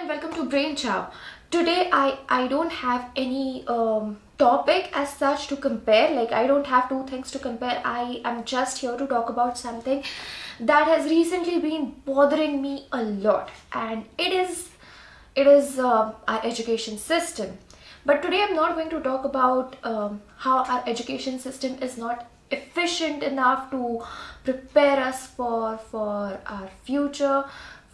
and welcome to Brainchow. Today I don't have any topic as such to compare. Like, I don't have two things to compare. I am just here to talk about something that has recently been bothering me a lot, and it is our education system. But today I'm not going to talk about how our education system is not efficient enough to prepare us for our future,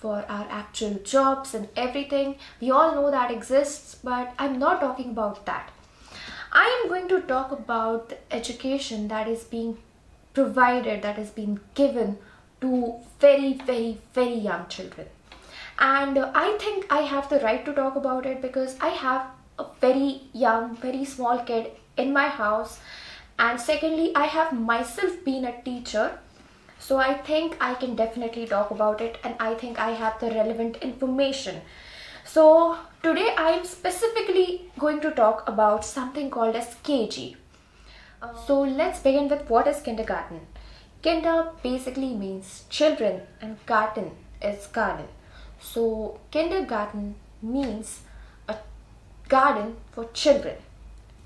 for our actual jobs and everything. We all know that exists, but I'm not talking about that. I am going to talk about the education that is being provided, that is being given to very, very, very young children. And I think I have the right to talk about it because I have a very young, very small kid in my house. And secondly, I have myself been a teacher. So I think I can definitely talk about it, and I think I have the relevant information. So today I am specifically going to talk about something called as KG. So let's begin with what is kindergarten. Kinder basically means children and garten is garden. So kindergarten means a garden for children.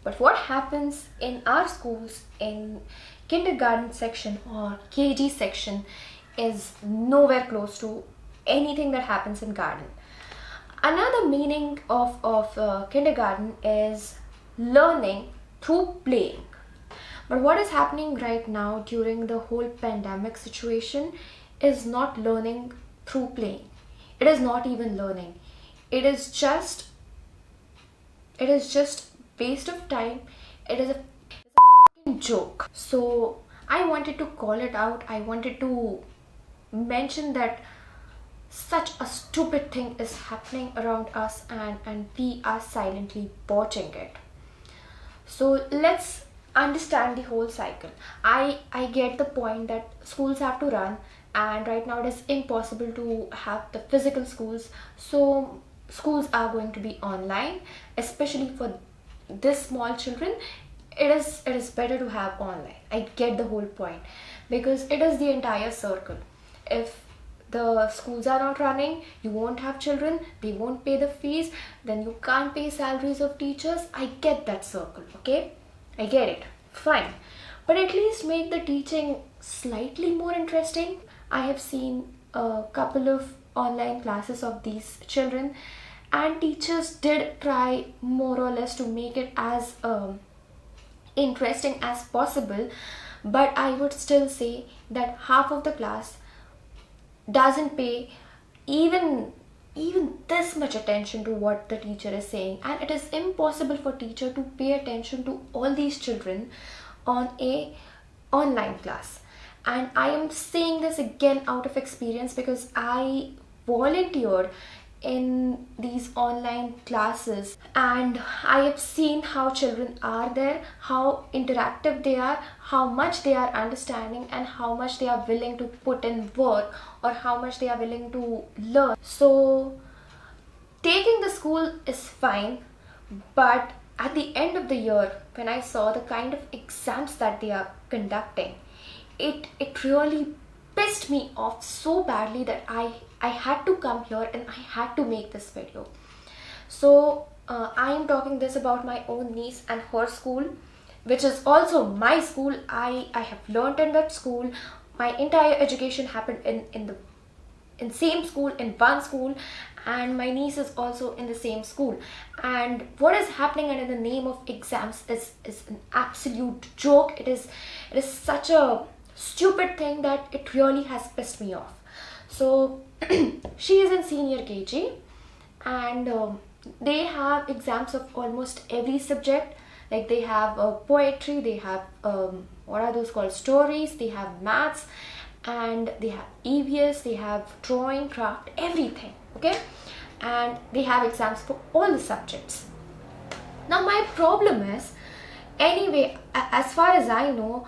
But what happens in our schools in kindergarten section or KG section is nowhere close to anything that happens in garden. Another meaning of kindergarten is learning through playing. But what is happening right now during the whole pandemic situation is not learning through playing. It is not even learning. It is just waste of time. It is a joke. So I wanted to call it out. I wanted to mention that such a stupid thing is happening around us, and we are silently watching it. So let's understand the whole cycle. I get the point that schools have to run, and right now it is impossible to have the physical schools. So schools are going to be online, especially for this small children. It is better to have online. I get the whole point because it is the entire circle. If the schools are not running, you won't have children, they won't pay the fees, then you can't pay salaries of teachers. I get that circle, okay? I get it, fine. But at least make the teaching slightly more interesting. I have seen a couple of online classes of these children, and teachers did try more or less to make it as interesting as possible, but I would still say that half of the class doesn't pay even this much attention to what the teacher is saying, and it is impossible for teacher to pay attention to all these children on a online class. And I am saying this again out of experience because I volunteered in these online classes, and I have seen how children are there, how interactive they are, how much they are understanding, and how much they are willing to put in work, or how much they are willing to learn. So taking the school is fine, but at the end of the year, when I saw the kind of exams that they are conducting, it really pissed me off so badly that I had to come here and I had to make this video. So I am talking this about my own niece and her school, which is also my school. I have learned in that school. My entire education happened in same school, in one school, and my niece is also in the same school. And what is happening under the name of exams is an absolute joke. It is such a stupid thing that it really has pissed me off. So she is in senior KG, and they have exams of almost every subject. Like, they have poetry, they have what are those called, stories, they have maths, and they have EVS, they have drawing, craft, everything, okay? And they have exams for all the subjects. Now my problem is, anyway, as far as I know,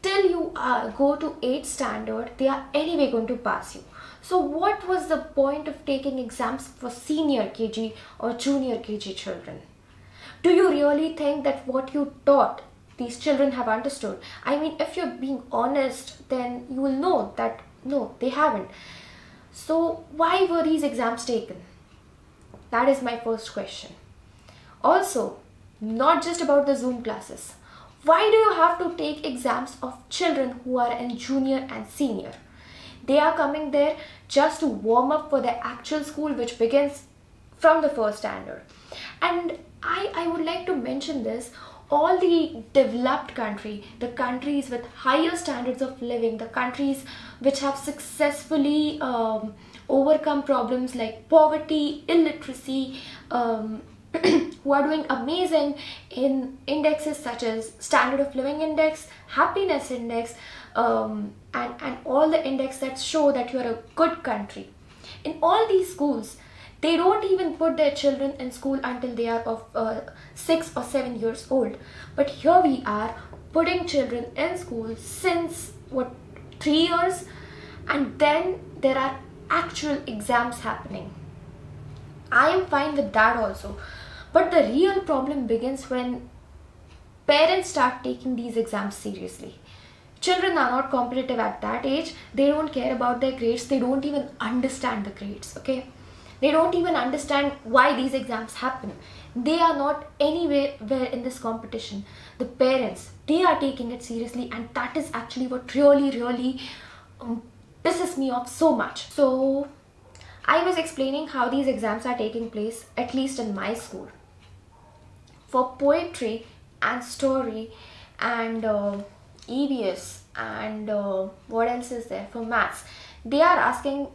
till you go to 8th standard, they are anyway going to pass you. So what was the point of taking exams for senior KG or junior KG children? Do you really think that what you taught these children have understood? I mean, if you're being honest, then you will know that no, they haven't. So why were these exams taken? That is my first question. Also, not just about the Zoom classes. Why do you have to take exams of children who are in junior and senior? They are coming there just to warm up for the actual school, which begins from the first standard. And I would like to mention this, all the developed country, the countries with higher standards of living, the countries which have successfully overcome problems like poverty, illiteracy, who are doing amazing in indexes such as standard of living index, happiness index, and all the index that show that you are a good country. In all these schools, they don't even put their children in school until they are of 6 or 7 years old. But here we are putting children in school since 3 years, and then there are actual exams happening. I am fine with that also. But the real problem begins when parents start taking these exams seriously. Children are not competitive at that age. They don't care about their grades. They don't even understand the grades, okay? They don't even understand why these exams happen. They are not anywhere in this competition. The parents, they are taking it seriously, and that is actually what really pisses me off so much. So I was explaining how these exams are taking place, at least in my school. For poetry and story and EVS and what else is there, for maths, they are asking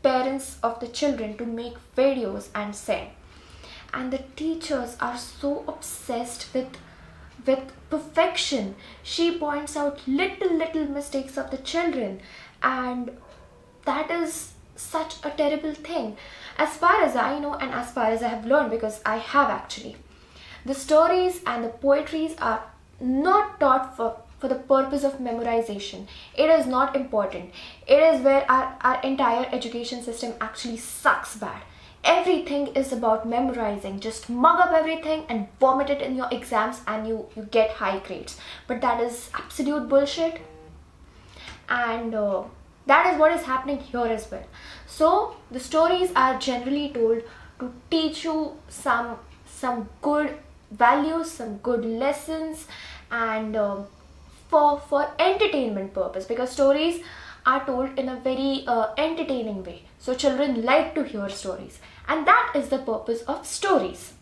parents of the children to make videos and send. And the teachers are so obsessed with perfection. She points out little mistakes of the children, and that is such a terrible thing. As far as I know, and as far as I have learned, because I have actually, the stories and the poetries are not taught for the purpose of memorization. It is not important. It is where our entire education system actually sucks bad. Everything is about memorizing. Just mug up everything and vomit it in your exams, and you get high grades. But that is absolute bullshit. And that is what is happening here as well. So the stories are generally told to teach you some good values, some good lessons, and for entertainment purpose, because stories are told in a very entertaining way. So children like to hear stories, and that is the purpose of stories.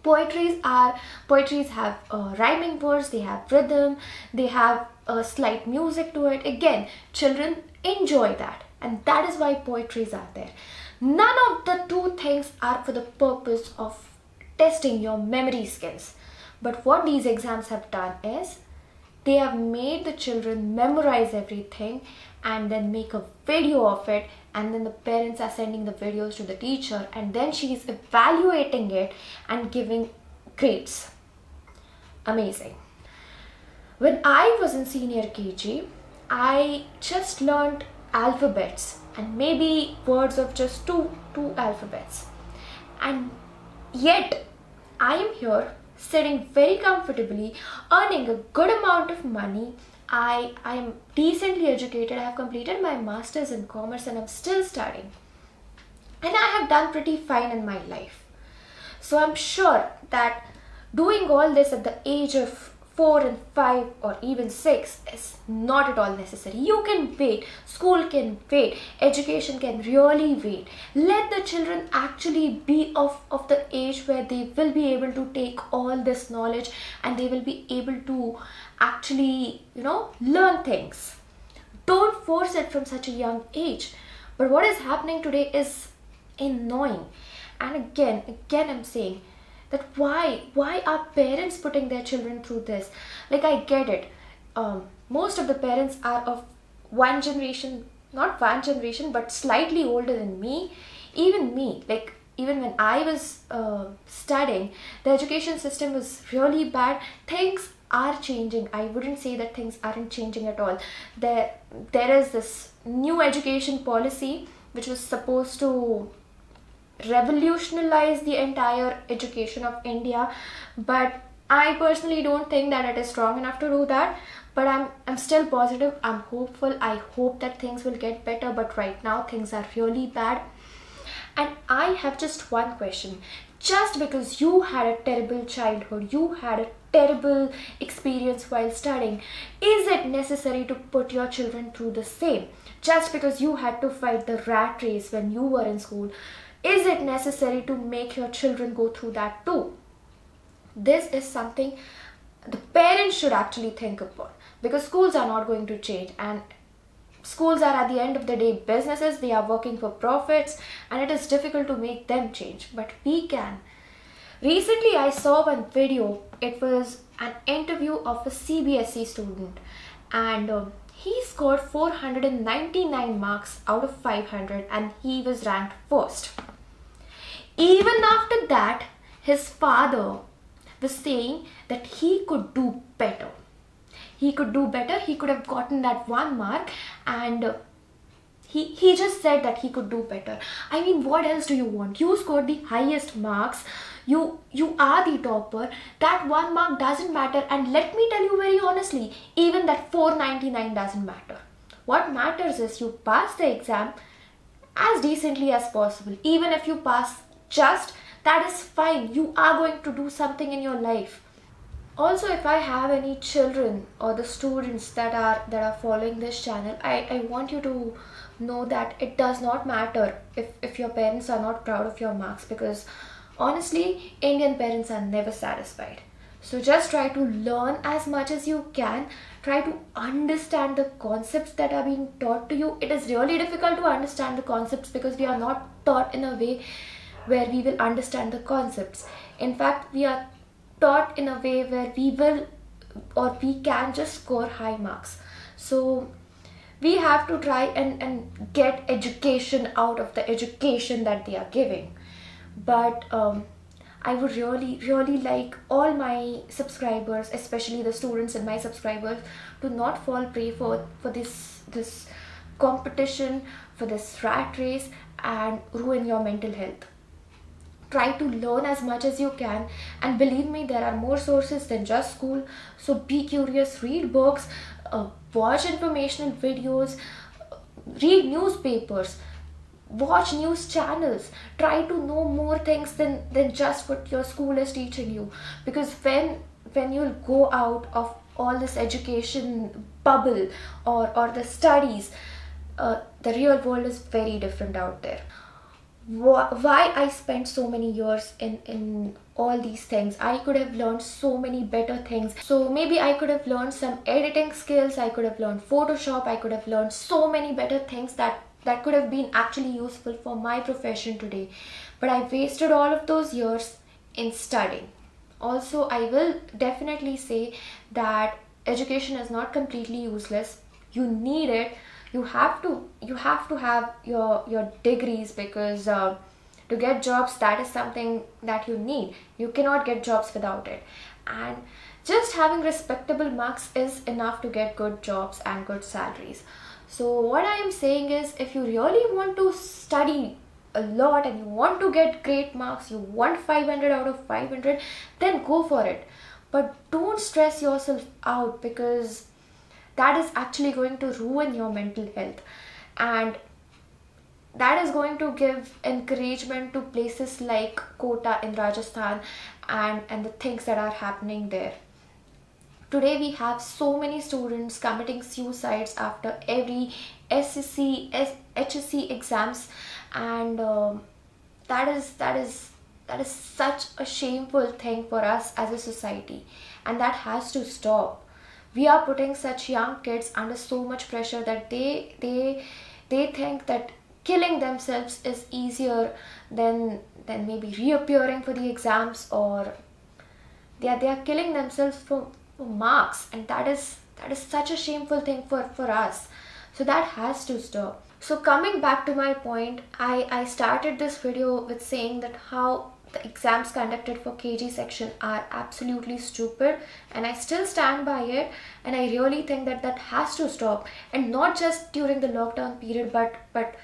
Poetries have rhyming words, they have rhythm, they have a slight music to it. Again, children enjoy that, and that is why poetries are there. None of the two things are for the purpose of testing your memory skills. But what these exams have done is they have made the children memorize everything and then make a video of it, and then the parents are sending the videos to the teacher, and then she is evaluating it and giving grades. Amazing. When I was in senior KG, I just learned alphabets and maybe words of just two alphabets. And yet, I am here sitting very comfortably, earning a good amount of money. I am decently educated. I have completed my masters in commerce and I'm still studying. And I have done pretty fine in my life. So I'm sure that doing all this at the age of 4 and 5 or even 6 is not at all necessary. You can wait. School can wait. Education can really wait. Let the children actually be of the age where they will be able to take all this knowledge and they will be able to actually, learn things. Don't force it from such a young age. But what is happening today is annoying. And again I'm saying that why are parents putting their children through this? Like, I get it. Most of the parents are of one generation, not one generation, but slightly older than me. Even me, like even when I was studying, the education system was really bad. Things are changing. I wouldn't say that things aren't changing at all. There is this new education policy which was supposed to revolutionize the entire education of India, but I personally don't think that it is strong enough to do that. But I'm still positive, I'm hopeful. I hope that things will get better, but right now things are really bad. And I have just one question. Just because you had a terrible childhood, you had a terrible experience while studying, is it necessary to put your children through the same? Just because you had to fight the rat race when you were in school, is it necessary to make your children go through that too? This is something the parents should actually think upon, because schools are not going to change, and schools are at the end of the day businesses. They are working for profits, and it is difficult to make them change, but we can. Recently I saw one video. It was an interview of a CBSE student, and he scored 499 marks out of 500, and he was ranked first. Even after that, his father was saying that he could do better. He could do better. He could have gotten that 1 mark, and he just said that he could do better. I mean, what else do you want? You scored the highest marks. You are the topper. That 1 mark doesn't matter. And let me tell you very honestly, even that 499 doesn't matter. What matters is you pass the exam as decently as possible. Even if you pass just, that is fine. You are going to do something in your life. Also, if I have any children or the students that are following this channel, I want you to know that it does not matter if your parents are not proud of your marks, because honestly, Indian parents are never satisfied. So just try to learn as much as you can. Try to understand the concepts that are being taught to you. It is really difficult to understand the concepts because we are not taught in a way where we will understand the concepts. In fact, we are taught in a way where we will, or we can just score high marks. So we have to try and get education out of the education that they are giving. But I would really like all my subscribers, especially the students and my subscribers, to not fall prey for this competition, for this rat race, and ruin your mental health. Try to learn as much as you can, and believe me, there are more sources than just school. So be curious, read books, watch informational videos, read newspapers, watch news channels. Try to know more things than just what your school is teaching you, because when you'll go out of all this education bubble or the studies, the real world is very different out there. Why I spent so many years in all these things? I could have learned so many better things. So maybe I could have learned some editing skills, I could have learned Photoshop, I could have learned so many better things that could have been actually useful for my profession today. But I wasted all of those years in studying. Also, I will definitely say that education is not completely useless. You need it. You have to have your degrees, because to get jobs, that is something that you need. You cannot get jobs without it. And just having respectable marks is enough to get good jobs and good salaries. So what I am saying is, if you really want to study a lot and you want to get great marks, you want 500 out of 500, then go for it. But don't stress yourself out, because that is actually going to ruin your mental health, and that is going to give encouragement to places like Kota in Rajasthan and the things that are happening there. Today we have so many students committing suicides after every SSC, HSC exams, and that is such a shameful thing for us as a society, and that has to stop. We are putting such young kids under so much pressure that they think that killing themselves is easier than maybe reappearing for the exams, or they are killing themselves for marks, and that is such a shameful thing for us. So that has to stop. So coming back to my point, I started this video with saying that how the exams conducted for KG section are absolutely stupid, and I still stand by it, and I really think that has to stop. And not just during the lockdown period, but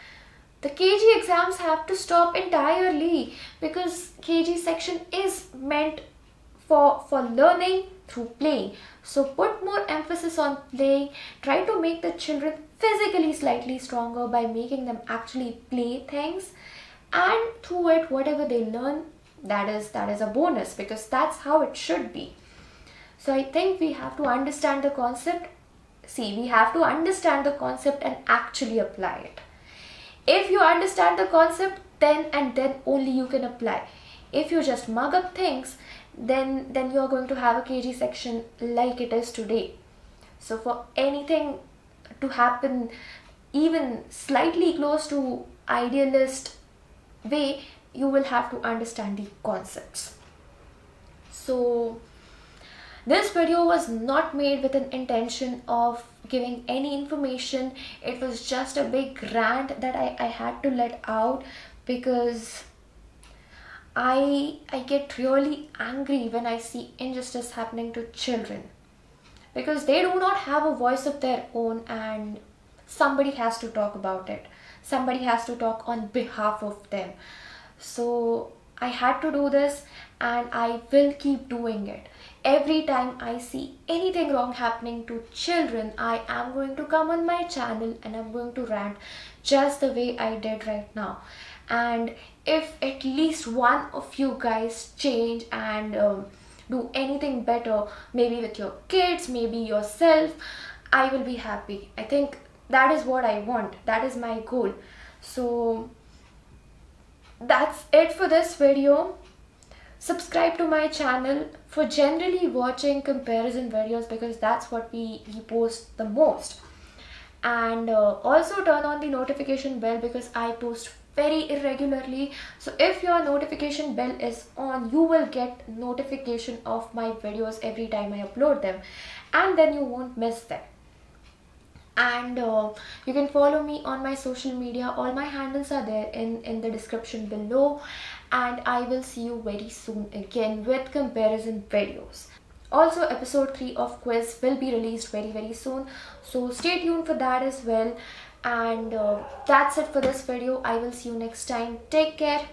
the KG exams have to stop entirely, because KG section is meant for learning, through playing. So put more emphasis on playing. Try to make the children physically slightly stronger by making them actually play things, and through it whatever they learn, that is a bonus, because that's how it should be. So I think we have to understand the concept. See, we have to understand the concept and actually apply it. If you understand the concept, then and then only you can apply. If you just mug up things, then you're going to have a KG section like it is today. So for anything to happen even slightly close to idealist way, you will have to understand the concepts. So this video was not made with an intention of giving any information. It was just a big rant that I had to let out, because I get really angry when I see injustice happening to children, because they do not have a voice of their own, and somebody has to talk about it. Somebody has to talk on behalf of them. So I had to do this, and I will keep doing it. Every time I see anything wrong happening to children, I am going to come on my channel and I'm going to rant just the way I did right now. And if at least one of you guys change and do anything better, maybe with your kids, maybe yourself, I will be happy. I think that is what I want. That is my goal. So that's it for this video. Subscribe to my channel for generally watching comparison videos, because that's what we post the most. And also turn on the notification bell, because I post very irregularly. So if your notification bell is on, you will get notification of my videos every time I upload them, and then you won't miss them. And you can follow me on my social media. All my handles are there in the description below, and I will see you very soon again with comparison videos. Also, episode 3 of quiz will be released very soon, so stay tuned for that as well. And that's it for this video. I will see you next time. Take care.